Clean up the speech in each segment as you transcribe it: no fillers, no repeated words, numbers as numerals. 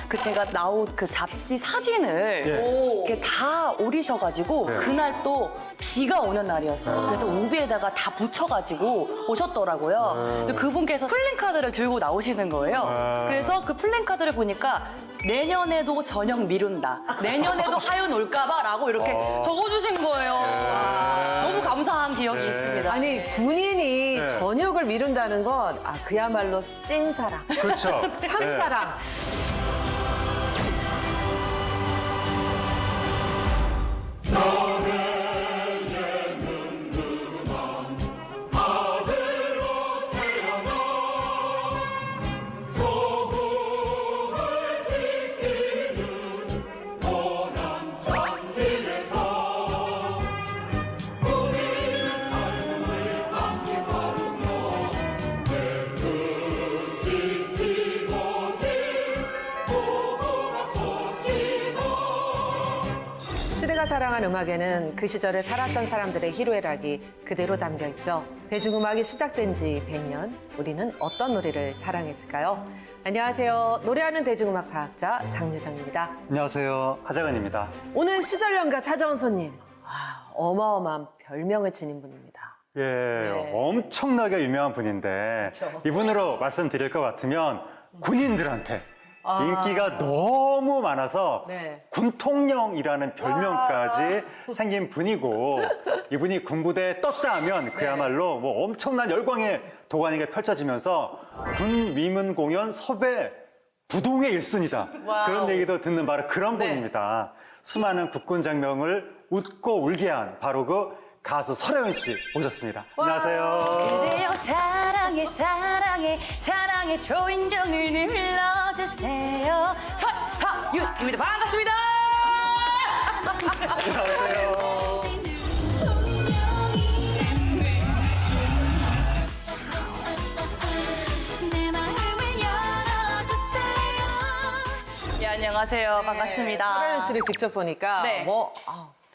그 제가 나온 그 잡지 사진을 이렇게 다 오리셔가지고 그날 또 비가 오는 날이었어요. 그래서 우비에다가 다 붙여가지고 오셨더라고요. 근데 그분께서 플랜카드를 들고 나오시는 거예요. 그래서 그 플랜카드를 보니까 내년에도 저녁 미룬다. 내년에도 하윤 올까봐 라고 이렇게 적어주신 거예요. 너무 감사한 기억이 있습니다. 아니 군인이 전역을 미룬다는 건 그야말로 찐사랑, 그렇죠. 참사랑. 시대가 사랑한 음악에는 그 시절에 살았던 사람들의 희로애락이 그대로 담겨 있죠. 대중음악이 시작된 지 100년, 우리는 어떤 노래를 사랑했을까요? 안녕하세요. 노래하는 대중음악 사학자 장유정입니다. 안녕하세요. 하재근입니다. 오늘 시절연가 찾아온 손님, 어마어마한 별명을 지닌 분입니다. 예, 엄청나게 유명한 분인데 이분으로 말씀드릴 것 같으면 군인들한테 인기가 너무 많아서 군통령이라는 별명까지 생긴 분이고, 이분이 군부대에 떴다 하면 그야말로 뭐 엄청난 열광의 도가니가 펼쳐지면서 군 위문 공연 섭외 부동의 1순위다. 그런 얘기도 듣는 바로 그런 분입니다. 수많은 국군 장병을 웃고 울게 한 바로 그 가수 설혜은 씨 모셨습니다. 안녕하세요. 그대여 사랑해 사랑해 사랑해 조인정을 눌러주세요. 설하윤입니다. 반갑습니다. 안녕하세요. 예, 안녕하세요. 반갑습니다. 설혜은 씨를 직접 보니까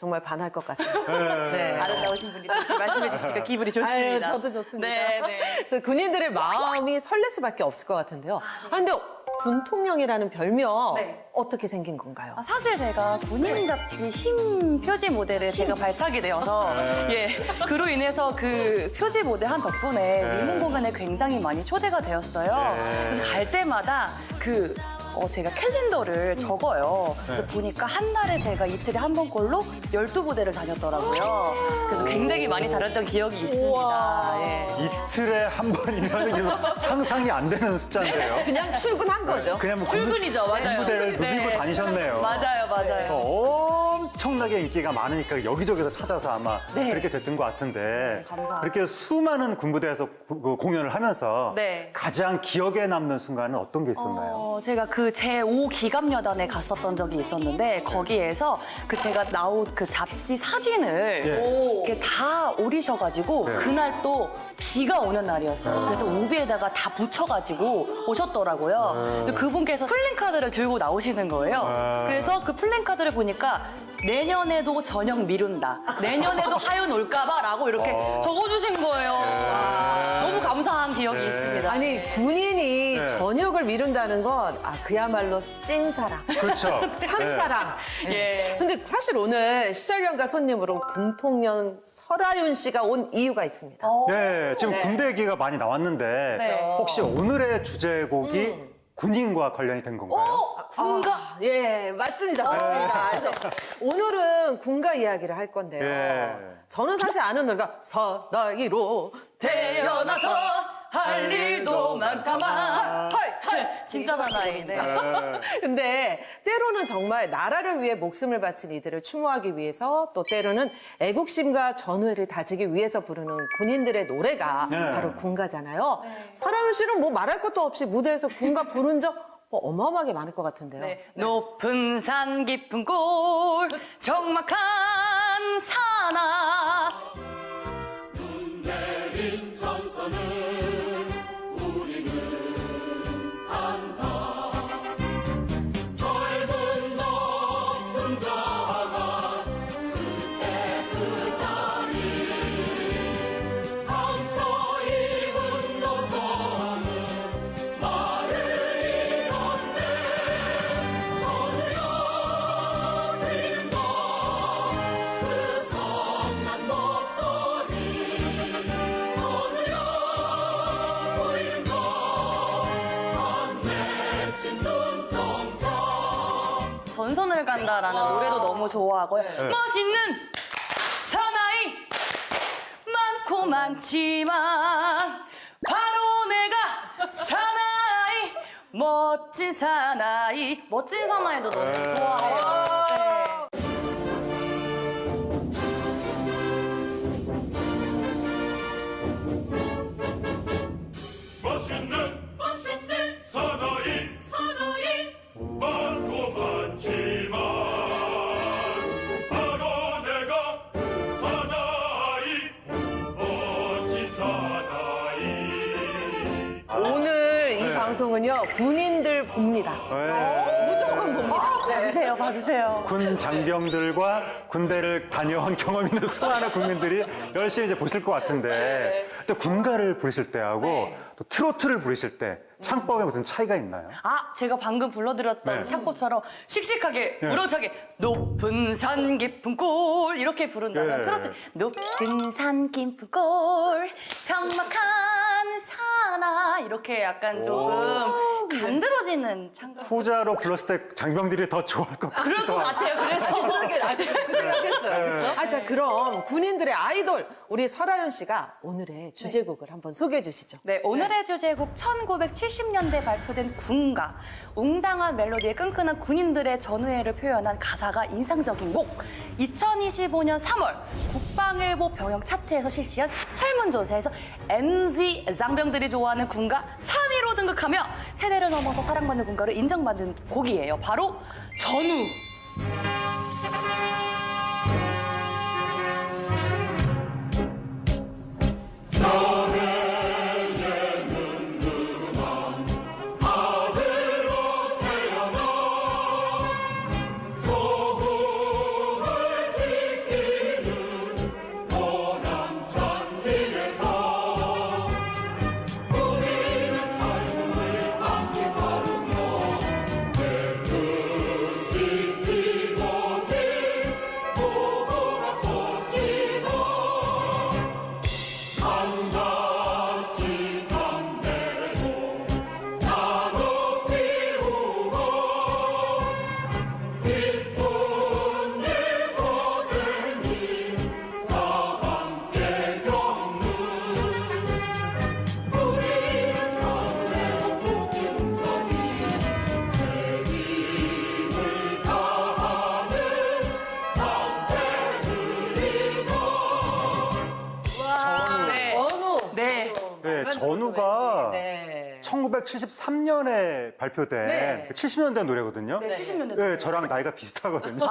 정말 반할 것 같습니다. 아름다우신 분이 말씀해 주시니까 기분이 좋습니다. 저도 좋습니다. 네. 그래서 군인들의 마음이 설렐 수밖에 없을 것 같은데요. 근데 군통령이라는 별명 어떻게 생긴 건가요? 사실 제가 군인 잡지 힘 표지 모델을 제가 발탁이 되어서 그로 인해서 그 표지 모델 한 덕분에 위문 공연에 굉장히 많이 초대가 되었어요. 그래서 갈 때마다 제가 캘린더를 적어요. 보니까 한 달에 제가 이틀에 한 번꼴로 12부대를 다녔더라고요. 그래서 굉장히 많이 다녔던 기억이 있습니다. 이틀에 한 번이면 이게 상상이 안 되는 숫자인데요. 그냥 출근한 거죠. 그냥 뭐 출근이죠, 맞아요. 군부대를 누비고 다니셨네요. 맞아요. 엄청나게 인기가 많으니까 여기저기서 찾아서 아마 그렇게 됐던 것 같은데, 감사합니다. 그렇게 수많은 군부대에서 공연을 하면서 가장 기억에 남는 순간은 어떤 게 있었나요? 제가 그 제5기갑여단에 갔었던 적이 있었는데 거기에서 그 제가 나온 그 잡지 사진을 이렇게 다 오리셔가지고 그날 또 비가 오는 날이었어요. 그래서 우비에다가 다 붙여가지고 오셨더라고요. 근데 그분께서 플랜카드를 들고 나오시는 거예요. 그래서 그 플랜카드를 보니까 내년에도 저녁 미룬다. 내년에도 하윤 올까봐 라고 이렇게 적어주신 거예요. 너무 감사한 기억이 있습니다. 아니 군인이 전역을 미룬다는 건 그야말로 찐사랑, 그렇죠. 참사랑. 근데 사실 오늘 시절연가 손님으로 군통령 설하윤 씨가 온 이유가 있습니다. 지금 군대 얘기가 많이 나왔는데 혹시 오늘의 주제곡이 군인과 관련이 된 건가요? 군가? 맞습니다. 그래서 오늘은 군가 이야기를 할 건데요. 저는 사실 아는 노래가 사나이로 태어나서 할 일도 많다만 진짜 사나이. 근데 때로는 정말 나라를 위해 목숨을 바친 이들을 추모하기 위해서, 또 때로는 애국심과 전우애를 다지기 위해서 부르는 군인들의 노래가 바로 군가잖아요. 설하윤 씨는 뭐 말할 것도 없이 무대에서 군가 부른 적 어마어마하게 많을 것 같은데요. 높은 산 깊은 곳 적막한 산하 눈 내린 전선을 우리는 간다. 젊은 너 숨져간 그때 그 자리, 상처 입은 노성은 나를 잊었네. 눈동자 전선을 간다라는 노래도 너무 좋아하고요. 멋있는 사나이 많고 많지만 바로 내가 사나이 멋진 사나이 멋진 사나이도 너무 좋아해요. 네. 멋있는 사나이 많고 많지만 바로 내가 사나이 멋진 사나이 오늘 이 방송은요, 군인들 봅니다. 무조건 봅니다. 봐주세요, 봐주세요. 군 장병들과 군대를 다녀온 경험 있는 수많은 국민들이 열심히 이제 보실 것 같은데 또 군가를 부르실 때하고 또 트로트를 부르실 때 창법에 무슨 차이가 있나요? 아, 제가 방금 불러드렸던 네. 창법처럼 씩씩하게, 네. 우렁차게 높은 산 깊은 골 이렇게 부른다면 네. 트로트 높은 산 깊은 골 적막한 산아 이렇게 약간 조금 간드러지는 창법. 후자로 불렀을 때 장병들이 더 좋아할 것 같아요. 그럴 것 같아요. 그래서 그 생각했어요. 그렇죠? 아, 자, 그럼 군인들의 아이돌 우리 설아연 씨가 오늘의 주제곡을 한번 소개해 주시죠. 네, 오늘의 주제곡 1970년대 발표된 군가. 웅장한 멜로디에 끈끈한 군인들의 전우회를 표현한 가사가 인상적인 곡. 2025년 3월 국방일보 병영 차트에서 실시한 설문조사에서 NZ 장병들이 좋아하는 군가 3위로 등극하며 세대를 넘어서 사랑받는 군가를 인정받는 곡이에요. 바로 전우. 전우가 네. 1973년에 발표된 네. 70년대 노래거든요. 네, 70년대 네, 저랑 나이가 비슷하거든요.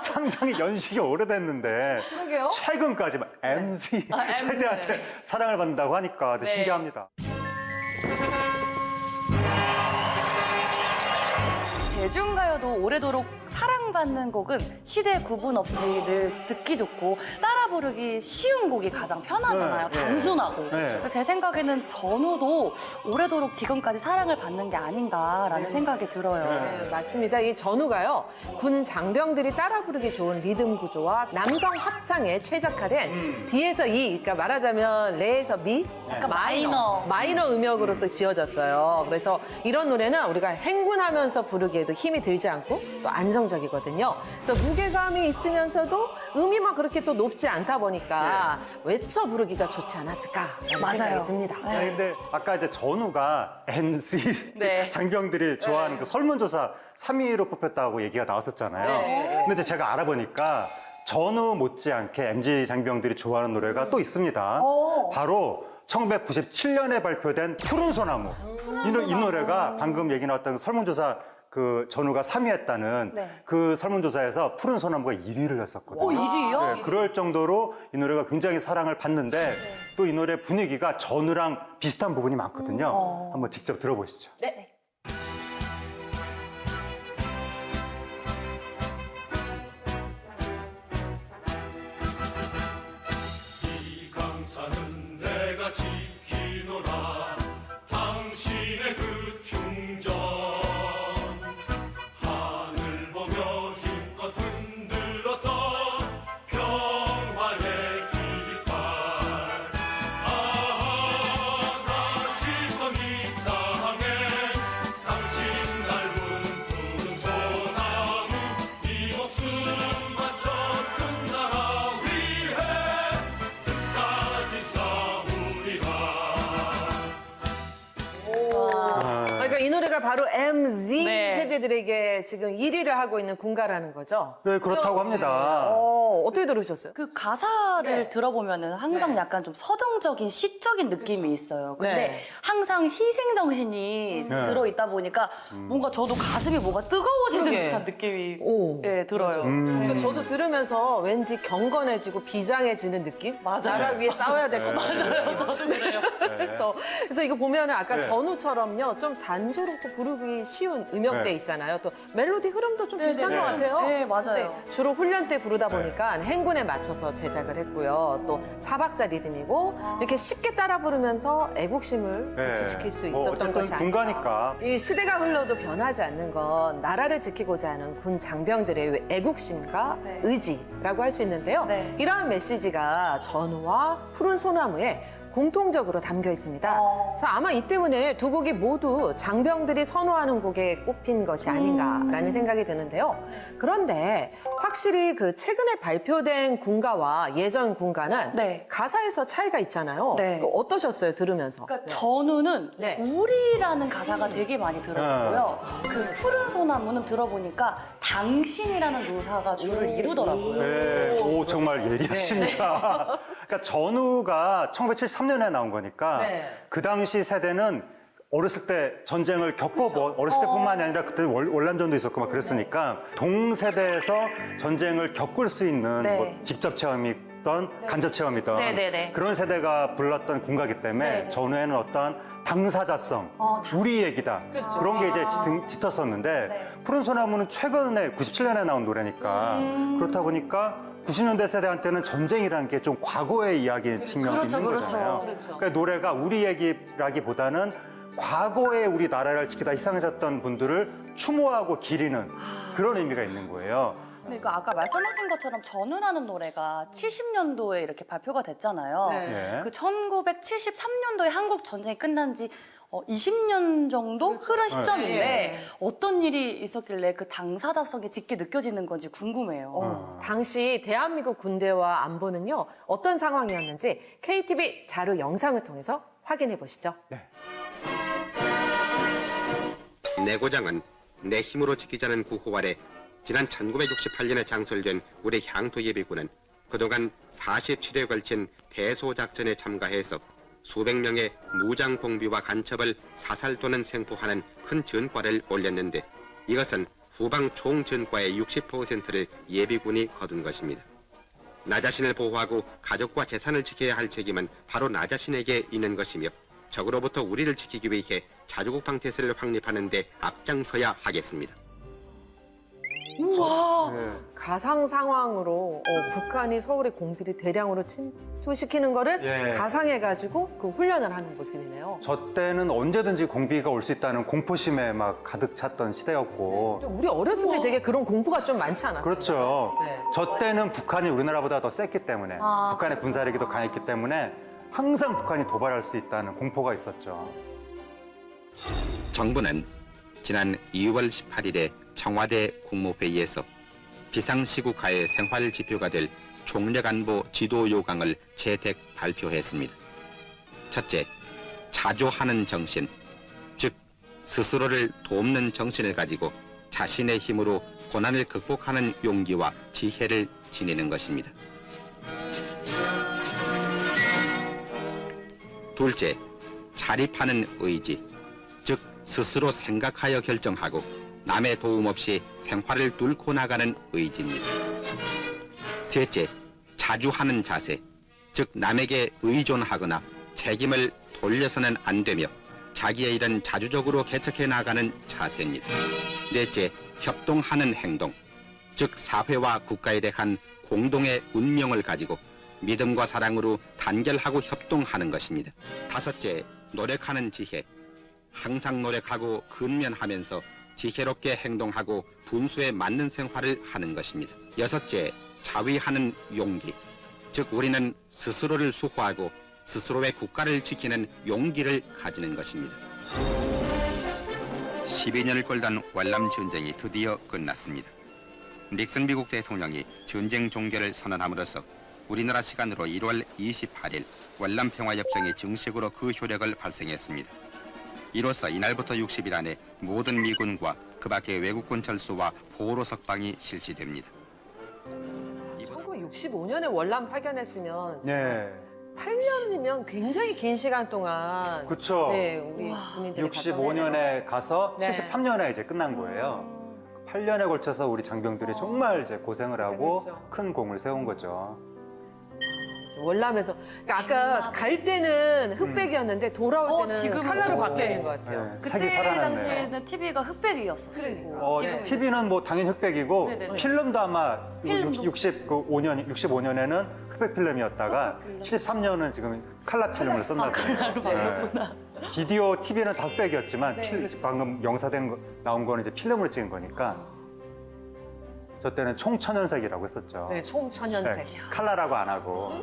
상당히 연식이 오래됐는데 그러게요. 최근까지 막 MZ 세대한테 사랑을 받는다고 하니까 되게 신기합니다. 대중가요도 오래도록 사랑받는 곡은 시대 구분 없이 늘 듣기 좋고 따라 부르기 쉬운 곡이 가장 편하잖아요. 네, 네. 단순하고. 네. 그래서 제 생각에는 전우도 오래도록 지금까지 사랑을 받는 게 아닌가라는 생각이 들어요. 네, 맞습니다. 이 전우가요, 군 장병들이 따라 부르기 좋은 리듬 구조와 남성 합창에 최적화된 D에서 E, 그러니까 말하자면 레에서 미, 약간 마이너 음역으로 또 지어졌어요. 그래서 이런 노래는 우리가 행군하면서 부르기에도 힘이 들지 않고 또 안정적이거든요. 그래서 무게감이 있으면서도 음이 막 그렇게 또 높지 않다 보니까 외쳐 부르기가 좋지 않았을까라는 맞아요. 생각이 듭니다. 아니, 근데 아까 이제 전우가 NC 네. 장병들이 좋아하는 그 설문조사 3위로 뽑혔다고 얘기가 나왔었잖아요. 근데 이제 제가 알아보니까 전우 못지않게 MZ 장병들이 좋아하는 노래가 또 있습니다. 바로 1997년에 발표된 푸른 소나무. 이 노래가 방금 얘기 나왔던 설문조사 그 전우가 3위 했다는 그 설문조사에서 푸른 소나무가 1위를 했었거든요. 1위요? 네, 그럴 정도로 이 노래가 굉장히 사랑을 받는데 또 이 노래 분위기가 전우랑 비슷한 부분이 많거든요. 한번 직접 들어보시죠. 네. 이 강산은 내가 지키노라 당신의 그 충전 하늘 보며 힘껏 흔들었던 평화의 깃발 다시 선 이 땅에 바로 MZ 네. 세대들에게 지금 1위를 하고 있는 군가라는 거죠? 네, 그렇다고 합니다. 어떻게 들으셨어요? 그 가사를 네. 들어보면은 항상 네. 약간 좀 서정적인 시적인 느낌이 있어요. 근데 네. 항상 희생 정신이 네. 들어있다 보니까 뭔가 저도 가슴이 뭔가 뜨거워지는 그러게. 듯한 느낌이 오. 예, 들어요. 그러니까 저도 들으면서 왠지 경건해지고 비장해지는 느낌? 맞아요. 나라를 위해 싸워야 될 것 같아요. 저도 그래요. 그래서 이거 보면은 아까 네. 전우처럼요, 좀 단조롭고 부르기 쉬운 음역대 네. 있잖아요. 또 멜로디 흐름도 좀 네, 비슷한 네, 것 네. 같아요. 네, 맞아요. 근데 주로 훈련 때 부르다 보니까 행군에 맞춰서 제작을 했고요. 또 4박자 리듬이고 이렇게 쉽게 따라 부르면서 애국심을 네. 고취시킬 수 뭐 있었던 것이 어쨌든 아닌가. 군가니까. 이 시대가 흘러도 변하지 않는 건 나라를 지키고자 하는 군 장병들의 애국심과 네. 의지라고 할 수 있는데요. 네. 이러한 메시지가 전우와 푸른 소나무에 공통적으로 담겨 있습니다. 그래서 아마 이 때문에 두 곡이 모두 장병들이 선호하는 곡에 꼽힌 것이 아닌가라는 생각이 드는데요. 그런데 확실히 그 최근에 발표된 군가와 예전 군가는 네. 가사에서 차이가 있잖아요. 네. 그 어떠셨어요, 들으면서? 그러니까 전우는 네. 우리라는 가사가 되게 많이 들어있고요. 그 푸른 소나무는 들어보니까 당신이라는 묘사가 줄을 이루더라고요. 네, 오, 정말 예리하십니다. 그러니까 전우가 1973년에 나온 거니까 네. 그 당시 세대는 어렸을 때 전쟁을 겪고 어렸을 때뿐만이 아니라 그때 월남전도 있었고 막 그랬으니까 동세대에서 전쟁을 겪을 수 있는 네. 뭐 직접 체험이든 간접 체험이든 네, 네, 네. 그런 세대가 불렀던 군가기 때문에 네, 네. 전우에는 어떤 당사자성, 우리 얘기다 그런 게 이제 짙었었는데 네. 푸른 소나무는 최근에 97년에 나온 노래니까 그렇다 보니까 90년대 세대한테는 전쟁이라는 게 좀 과거의 이야기 측면이 그렇죠, 있는 그렇죠. 거잖아요. 그렇죠. 그러니까 노래가 우리 얘기라기보다는 과거에 우리 나라를 지키다 희생하셨던 분들을 추모하고 기리는 그런 의미가 있는 거예요. 그러니까 아까 말씀하신 것처럼 전우라는 노래가 70년도에 이렇게 발표가 됐잖아요. 네. 네. 그 1973년도에 한국 전쟁이 끝난 지 20년 정도 흐른 시점인데 네. 어떤 일이 있었길래 그 당사자성이 짙게 느껴지는 건지 궁금해요. 당시 대한민국 군대와 안보는요, 어떤 상황이었는지 KTV 자료 영상을 통해서 확인해 보시죠. 내 고장은 내 힘으로 지키자는 구호 아래 지난 1968년에 장설된 우리 향토 예비군은 그동안 47회에 걸친 대소작전에 참가해서 수백 명의 무장 공비와 간첩을 사살 또는 생포하는 큰 전과를 올렸는데 이것은 후방 총 전과의 60%를 예비군이 거둔 것입니다. 나 자신을 보호하고 가족과 재산을 지켜야 할 책임은 바로 나 자신에게 있는 것이며 적으로부터 우리를 지키기 위해 자주국방 태세를 확립하는 데 앞장서야 하겠습니다. 우와. 네. 가상 상황으로 북한이 서울에 공비를 대량으로 침투시키는 거를 예. 가상해가지고 그 훈련을 하는 모습이네요. 저 때는 언제든지 공비가 올 수 있다는 공포심에 막 가득 찼던 시대였고 우리 어렸을 때 되게 그런 공포가 좀 많지 않았어요? 그렇죠. 네. 저 때는 북한이 우리나라보다 더 셌기 때문에 북한의 군사력이 더 강했기 때문에 항상 북한이 도발할 수 있다는 공포가 있었죠. 정부는 지난 2월 18일에 청와대 국무회의에서 비상시국하의 생활지표가 될 총력안보 지도요강을 채택 발표했습니다. 첫째, 자조하는 정신, 즉 스스로를 돕는 정신을 가지고 자신의 힘으로 고난을 극복하는 용기와 지혜를 지니는 것입니다. 둘째, 자립하는 의지, 즉 스스로 생각하여 결정하고 남의 도움 없이 생활을 뚫고 나가는 의지입니다. 셋째, 자주하는 자세, 즉 남에게 의존하거나 책임을 돌려서는 안 되며 자기의 일은 자주적으로 개척해 나가는 자세입니다. 넷째, 협동하는 행동, 즉 사회와 국가에 대한 공동의 운명을 가지고 믿음과 사랑으로 단결하고 협동하는 것입니다. 다섯째, 노력하는 지혜, 항상 노력하고 근면하면서 지혜롭게 행동하고 분수에 맞는 생활을 하는 것입니다. 여섯째, 자위하는 용기, 즉 우리는 스스로를 수호하고 스스로의 국가를 지키는 용기를 가지는 것입니다. 12년을 꼴던 월남 전쟁이 드디어 끝났습니다. 닉슨 미국 대통령이 전쟁 종결을 선언함으로써 우리나라 시간으로 1월 28일 월남 평화협정이 정식으로 그 효력을 발생했습니다. 이로써 이날부터 60일 안에 모든 미군과 그 밖의 외국군 철수와 포로 석방이 실시됩니다. 1965년에 월남 파견했으면 예. 8년이면 굉장히 긴 시간 동안 그쵸. 네, 우리 군인들이 65년에 가서 네. 73년에 이제 끝난 거예요. 8년에 걸쳐서 우리 장병들이 정말 이제 고생을 하고 고생했죠. 큰 공을 세운 거죠. 월남에서 그러니까 아까 갈 때는 흑백이었는데 돌아올 때는 지금은 칼라로 또. 바뀌어 있는 것 같아요. 네, 색이 그때 살아났네요. 당시에는 TV가 흑백이었었어요. 그러니까. 지금 TV는 뭐 당연히 흑백이고 네네네. 필름도 아마 필름도. 65년에는 흑백 필름이었다가 73년은 지금 칼라 필름을 썼나 봐요. 네. 비디오 TV는 다 흑백이었지만 방금 나온 거는 이제 필름으로 찍은 거니까 저 때는 총천연색이라고 했었죠. 네, 총천연색. 네, 칼라라고 안 하고.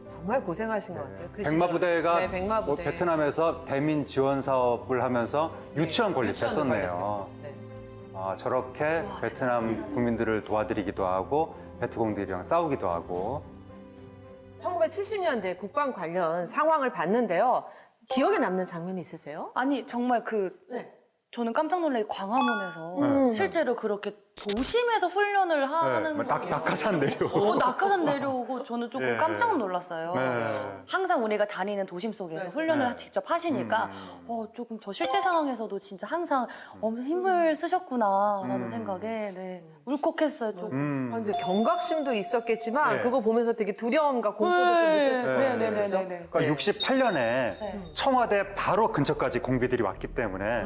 정말 고생하신 것 같아요. 그 백마부대가 시절. 네, 백마부대. 뭐 베트남에서 대민 지원 사업을 하면서 유치원 건립했었네요. 네. 아, 저렇게 베트남 국민들을 도와드리기도 하고 베트공들이랑 싸우기도 하고. 1970년대 국방 관련 상황을 봤는데요. 기억에 남는 장면이 있으세요? 아니 정말 네. 저는 깜짝 놀래 광화문에서 음. 실제로 그렇게 도심에서 훈련을 하는 뭐 거예요. 낙하산 내려오고. 낙하산 내려오고 저는 조금 예. 깜짝 놀랐어요. 네. 항상 우리가 다니는 도심 속에서 네. 훈련을 네. 직접 하시니까 조금 저 실제 상황에서도 진짜 항상 힘을 쓰셨구나라는 생각에 네, 울컥했어요. 조금. 이제 경각심도 있었겠지만 네. 그거 보면서 되게 두려움과 공포도 좀 느꼈을 거예요. 네, 그렇죠? 그러니까 68년에 청와대 바로 근처까지 공비들이 왔기 때문에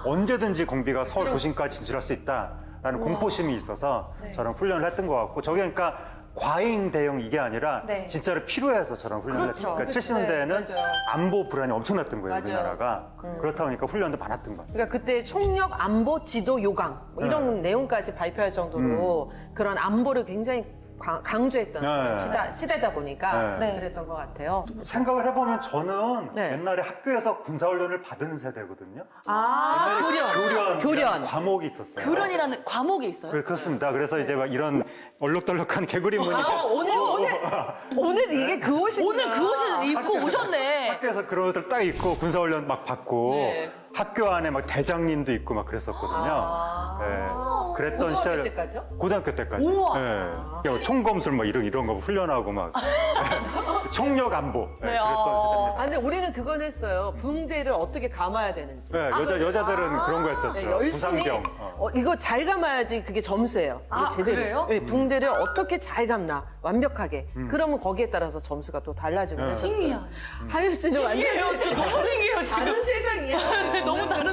언제든지 공비가 서울 도심까지 진출할 수 있다라는 공포심이 있어서 저런 훈련을 했던 것 같고 저게 그러니까 과잉 대응 이게 아니라 네. 진짜로 필요해서 저런 훈련을 그렇죠. 했으니까 그렇죠. 70년대에는 맞아요. 안보 불안이 엄청났던 거예요 맞아요. 우리나라가 그렇다 보니까 훈련도 많았던 것 같아요. 그러니까 그때 총력 안보 지도 요강 뭐 이런 내용까지 발표할 정도로 그런 안보를 굉장히 강조했던 네. 시대다 보니까 네. 그랬던 것 같아요. 생각을 해보면 저는 네. 옛날에 학교에서 군사훈련을 받은 세대거든요. 아, 교련. 과목이 있었어요. 교련이라는 과목이 있어요? 그렇습니다. 그래서 이제 막 이런 얼룩덜룩한 개구리 무늬 아, 오늘 이게 그 옷이 오늘 그 옷을 입고 오셨네. 학교에서 그런 옷을 딱 입고 군사훈련 막 받고 네. 학교 안에 막 대장님도 있고 막 그랬었거든요. 네. 그랬던 고등학교 시절 때까지요? 고등학교 때까지. 우와. 네. 야, 총검술 막 이런 거 훈련하고 막 총력 안보. 네, 그랬던 시절입니다. 아, 근데 우리는 그건 했어요. 붕대를 어떻게 감아야 되는지. 네, 여자들은 그런 거 했었죠. 네, 열심히 부상병. 이거 잘 감아야지 그게 점수예요. 이게 아, 제대로. 그래요? 네, 붕대를 어떻게 잘 감나 완벽하게. 그러면 거기에 따라서 점수가 또 달라지는 했었어요. 신기하네. 하유 씨는 완전 너무 신기해요 지금. 다른 세상이야. 너무 다른.